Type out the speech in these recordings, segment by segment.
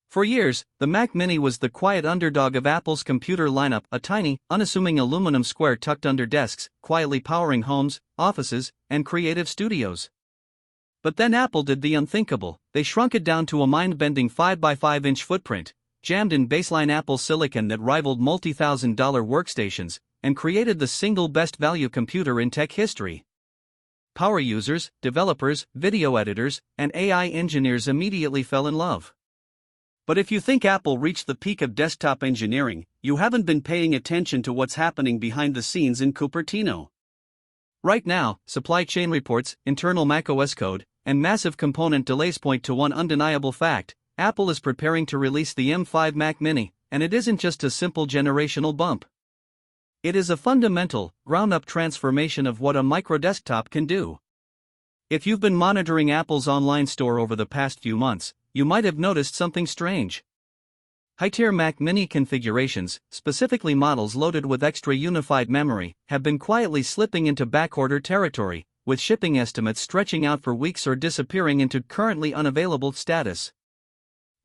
For years, the Mac Mini was the quiet underdog of Apple's computer lineup, a tiny, unassuming aluminum square tucked under desks, quietly powering homes, offices, and creative studios. But then Apple did the unthinkable. They shrunk it down to a mind-bending 5x5-inch footprint, jammed in baseline Apple silicon that rivaled multi-$1,000 workstations, and created the single best value computer in tech history. Power users, developers, video editors, and AI engineers immediately fell in love. But if you think Apple reached the peak of desktop engineering, you haven't been paying attention to what's happening behind the scenes in Cupertino. Right now, supply chain reports, internal macOS code, and massive component delays point to one undeniable fact: Apple is preparing to release the M5 Mac Mini, and it isn't just a simple generational bump. It is a fundamental, ground-up transformation of what a microdesktop can do. If you've been monitoring Apple's online store over the past few months, you might have noticed something strange. High-tier Mac Mini configurations, specifically models loaded with extra unified memory, have been quietly slipping into backorder territory, with shipping estimates stretching out for weeks or disappearing into currently unavailable status.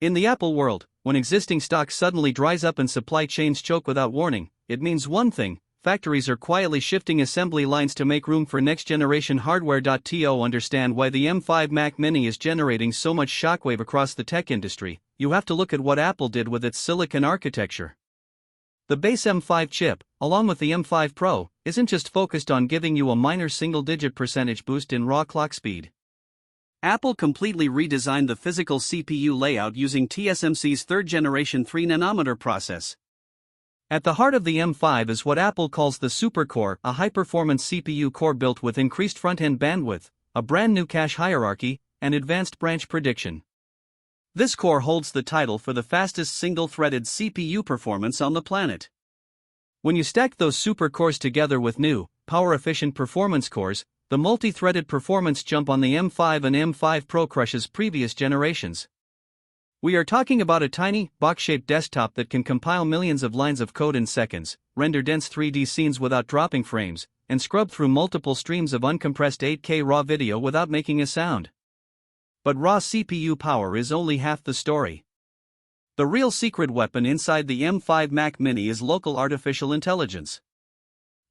In the Apple world, when existing stock suddenly dries up and supply chains choke without warning, it means one thing: factories are quietly shifting assembly lines to make room for next-generation hardware. To understand why the M5 Mac Mini is generating so much shockwave across the tech industry, you have to look at what Apple did with its silicon architecture. The base M5 chip, along with the M5 Pro, isn't just focused on giving you a minor single-digit percentage boost in raw clock speed. Apple completely redesigned the physical CPU layout using TSMC's third-generation 3nm process. At the heart of the M5 is what Apple calls the SuperCore, a high-performance CPU core built with increased front-end bandwidth, a brand-new cache hierarchy, and advanced branch prediction. This core holds the title for the fastest single-threaded CPU performance on the planet. When you stack those supercores together with new, power-efficient performance cores, the multi-threaded performance jump on the M5 and M5 Pro crushes previous generations. We are talking about a tiny, box-shaped desktop that can compile millions of lines of code in seconds, render dense 3D scenes without dropping frames, and scrub through multiple streams of uncompressed 8K raw video without making a sound. But raw CPU power is only half the story. The real secret weapon inside the M5 Mac Mini is local artificial intelligence.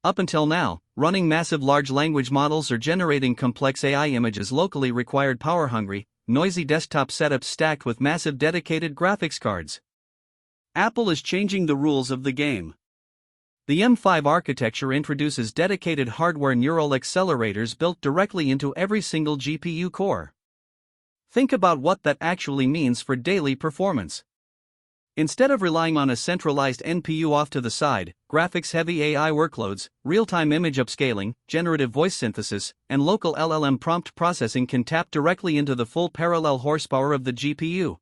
Up until now, running massive large language models or generating complex AI images locally required power-hungry, noisy desktop setups stacked with massive dedicated graphics cards. Apple is changing the rules of the game. The M5 architecture introduces dedicated hardware neural accelerators built directly into every single GPU core. Think about what that actually means for daily performance. Instead of relying on a centralized NPU off to the side, graphics-heavy AI workloads, real-time image upscaling, generative voice synthesis, and local LLM prompt processing can tap directly into the full parallel horsepower of the GPU.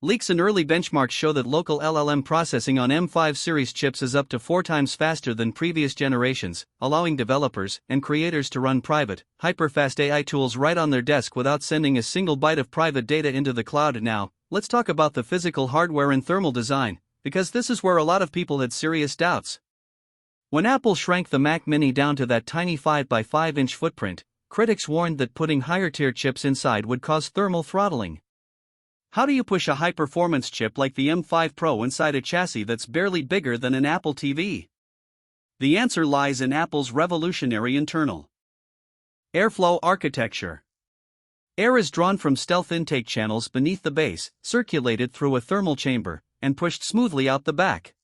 Leaks and early benchmarks show that local LLM processing on M5 series chips is up to 4 times faster than previous generations, allowing developers and creators to run private, hyper-fast AI tools right on their desk without sending a single byte of private data into the cloud. Now, let's talk about the physical hardware and thermal design, because this is where a lot of people had serious doubts. When Apple shrank the Mac Mini down to that tiny 5x5-inch footprint, critics warned that putting higher-tier chips inside would cause thermal throttling. How do you push a high-performance chip like the M5 Pro inside a chassis that's barely bigger than an Apple TV? The answer lies in Apple's revolutionary internal airflow architecture. Air is drawn from stealth intake channels beneath the base, circulated through a thermal chamber, and pushed smoothly out the back.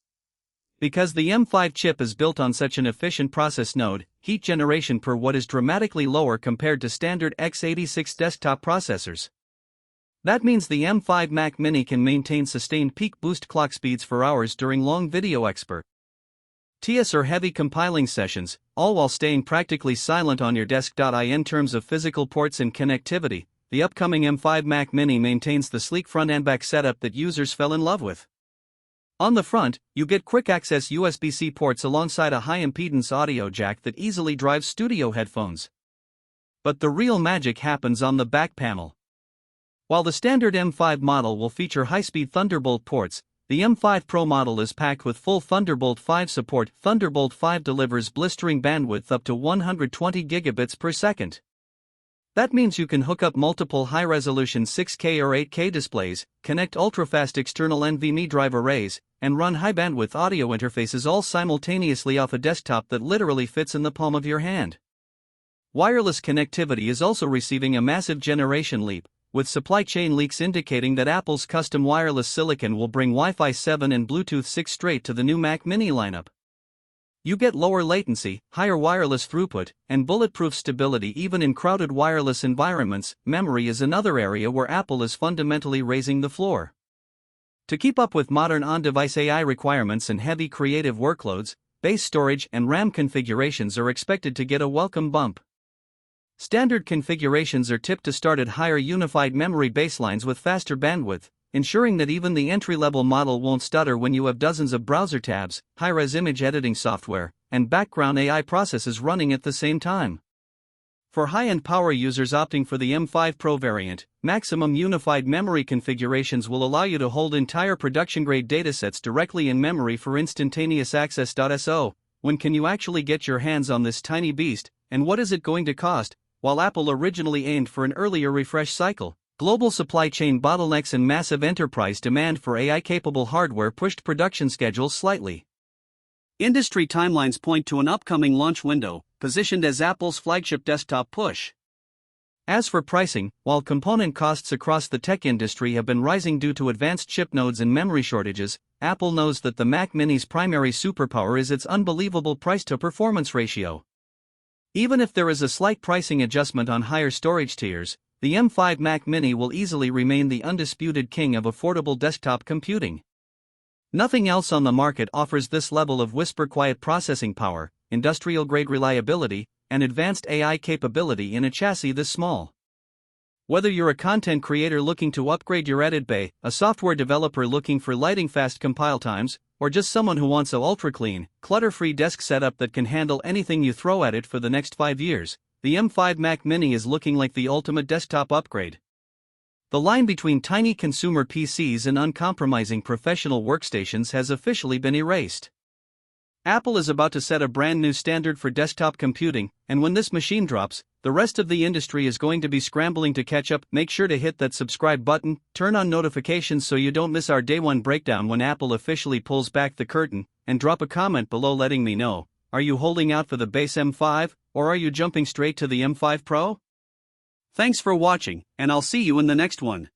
Because the M5 chip is built on such an efficient process node, heat generation per watt is dramatically lower compared to standard x86 desktop processors. That means the M5 Mac Mini can maintain sustained peak boost clock speeds for hours during long video expert TS or heavy compiling sessions, all while staying practically silent on your desk. In terms of physical ports and connectivity, the upcoming M5 Mac Mini maintains the sleek front and back setup that users fell in love with. On the front, you get quick access USB-C ports alongside a high-impedance audio jack that easily drives studio headphones. But the real magic happens on the back panel. While the standard M5 model will feature high-speed Thunderbolt ports, the M5 Pro model is packed with full Thunderbolt 5 support. Thunderbolt 5 delivers blistering bandwidth up to 120 gigabits per second. That means you can hook up multiple high-resolution 6K or 8K displays, connect ultra-fast external NVMe drive arrays, and run high-bandwidth audio interfaces all simultaneously off a desktop that literally fits in the palm of your hand. Wireless connectivity is also receiving a massive generation leap, with supply chain leaks indicating that Apple's custom wireless silicon will bring Wi-Fi 7 and Bluetooth 6 straight to the new Mac Mini lineup. You get lower latency, higher wireless throughput, and bulletproof stability even in crowded wireless environments. Memory is another area where Apple is fundamentally raising the floor. To keep up with modern on-device AI requirements and heavy creative workloads, base storage and RAM configurations are expected to get a welcome bump. Standard configurations are tipped to start at higher unified memory baselines with faster bandwidth, ensuring that even the entry-level model won't stutter when you have dozens of browser tabs, high-res image editing software, and background AI processes running at the same time. For high-end power users opting for the M5 Pro variant, maximum unified memory configurations will allow you to hold entire production-grade datasets directly in memory for instantaneous access. So, when can you actually get your hands on this tiny beast, and what is it going to cost? While Apple originally aimed for an earlier refresh cycle, global supply chain bottlenecks and massive enterprise demand for AI-capable hardware pushed production schedules slightly. Industry timelines point to an upcoming launch window, positioned as Apple's flagship desktop push. As for pricing, while component costs across the tech industry have been rising due to advanced chip nodes and memory shortages, Apple knows that the Mac Mini's primary superpower is its unbelievable price-to-performance ratio. Even if there is a slight pricing adjustment on higher storage tiers, the M5 Mac Mini will easily remain the undisputed king of affordable desktop computing. Nothing else on the market offers this level of whisper-quiet processing power, industrial-grade reliability, and advanced AI capability in a chassis this small. Whether you're a content creator looking to upgrade your edit bay, a software developer looking for lightning-fast compile times, or just someone who wants a ultra-clean, clutter-free desk setup that can handle anything you throw at it for the next 5 years, the M5 Mac Mini is looking like the ultimate desktop upgrade. The line between tiny consumer PCs and uncompromising professional workstations has officially been erased. Apple is about to set a brand new standard for desktop computing, and when this machine drops, the rest of the industry is going to be scrambling to catch up. Make sure to hit that subscribe button, turn on notifications so you don't miss our day one breakdown when Apple officially pulls back the curtain, and drop a comment below letting me know, are you holding out for the base M5, or are you jumping straight to the M5 Pro? Thanks for watching, and I'll see you in the next one.